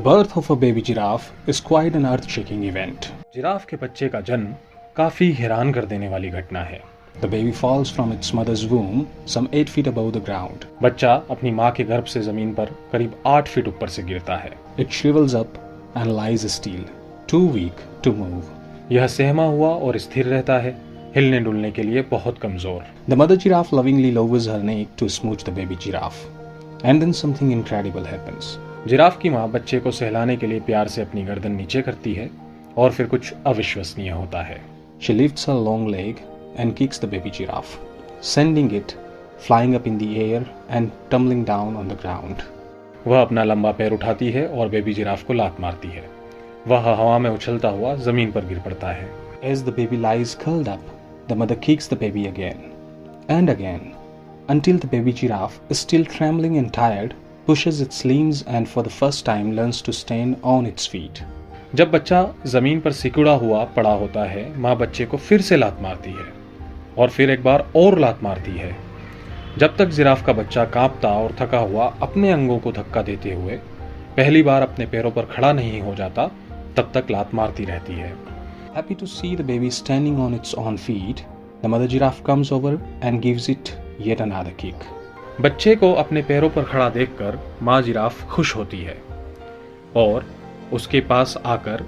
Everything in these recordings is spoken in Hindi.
birth of a baby giraffe is quite an earth-shaking event. Giraffe के बच्चे का जन्म काफी हैरान कर देने वाली घटना है. The baby falls from its mother's womb some 8 feet above the ground. बच्चा अपनी माँ के गर्भ से जमीन पर करीब 8 फीट ऊपर से गिरता है. It shrivels up and lies still, too weak to move. यह सहमा हुआ और स्थिर रहता है, हिलने डुलने के लिए बहुत कमजोर. The mother giraffe lovingly lowers her neck to smooch the baby giraffe. And then something incredible happens. Giraffe की माँ बच्चे को सहलाने के लिए प्यार से अपनी गर्दन नीचे करती है और फिर कुछ अविश्वसनीय होता है. She lifts her long leg and kicks the baby giraffe, sending it flying up in the air and tumbling down on the ground. वह अपना लंबा पैर उठाती है और बेबी जिराफ को लात मारती है. वह हवा में उछलता हुआ जमीन पर गिर पड़ता है. As the baby lies curled up, the mother kicks the baby again and again until the baby giraffe, still trembling and tired, pushes its limbs and for the first time learns to stand on its feet. जब बच्चा जमीन पर सिकुड़ा हुआ पड़ा होता है, माँ बच्चे को फिर से लात मारती है और फिर एक बार और लात मारती है. जब तक जिराफ का बच्चा कांपता और थका हुआ अपने अंगों को धक्का देते हुए पहली बार अपने पैरों पर खड़ा नहीं हो जाता, तब तक लात मारती रहती है. Happy to see the baby standing on its own feet, the mother giraffe comes over and gives it yet another kick. बच्चे को अपने पैरों पर खड़ा देखकर माँ जिराफ खुश होती है और उसके पास आकर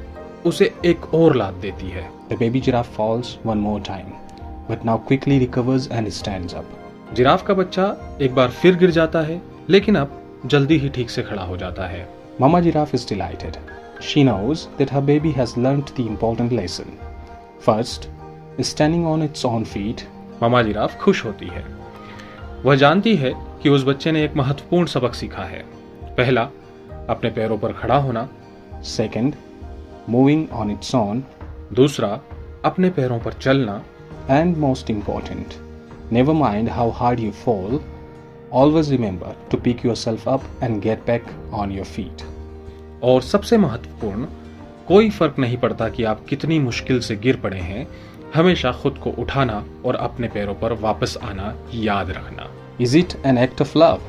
उसे एक और लात देती है. The baby giraffe falls one more time, but now quickly recovers and stands up. Giraffe का बच्चा एक बार फिर गिर जाता है, लेकिन अब जल्दी ही ठीक से खड़ा हो जाता है. Mama giraffe is delighted. She knows that her baby has learnt the important lesson. First, standing on its own feet. Mama giraffe खुश होती है. वह जानती है कि उस बच्चे ने एक महत्वपूर्ण सबक सीखा है. पहला, अपने पैरों पर खड़ा होना. Second, moving on its own. दूसरा, अपने पैरों पर चलना. And most important, never mind how hard you fall, always remember to pick yourself up and get back on your feet. और सबसे महत्वपूर्ण, कोई फर्क नहीं पड़ता कि आप कितनी मुश्किल से गिर पड़े हैं, हमेशा खुद को उठाना और अपने पैरों पर वापस आना याद रखना. Is it an act of love?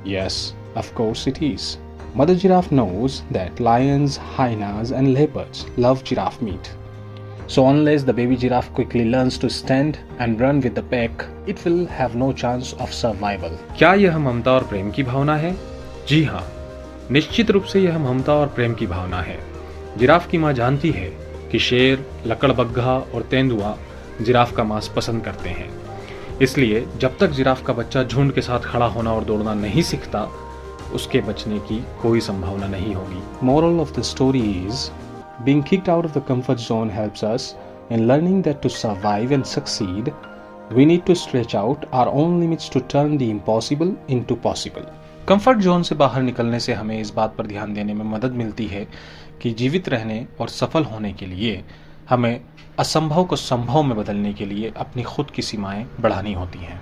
Yes, of course it is. Mother giraffe knows that lions, hyenas and leopards love giraffe meat. So unless the baby giraffe quickly learns to stand and run with the pack, it will have no chance of survival. क्या यह ममता और प्रेम की भावना है? जी हाँ, निश्चित रूप से यह ममता और प्रेम की भावना है. जिराफ की माँ जानती है कि शेर, लकड़बग्घा और तेंदुआ जिराफ का मांस पसंद करते हैं. इसलिए जब तक जिराफ का बच्चा झुंड के साथ खड़ा होना और दौड़ना नहीं सीखता, उसके बचने की कोई संभावना नहीं होगी. Moral of the story is, being kicked out of the comfort zone helps us in learning that to survive and succeed, we need to stretch out our own limits to turn the impossible into possible. Comfort zone से बाहर निकलने से हमें इस बात पर ध्यान देने में मदद मिलती है कि जीवित रहने और सफल होने के लिए हमें असंभव को संभव में बदलने के लिए अपनी खुद की सीमाएं बढ़ानी होती हैं.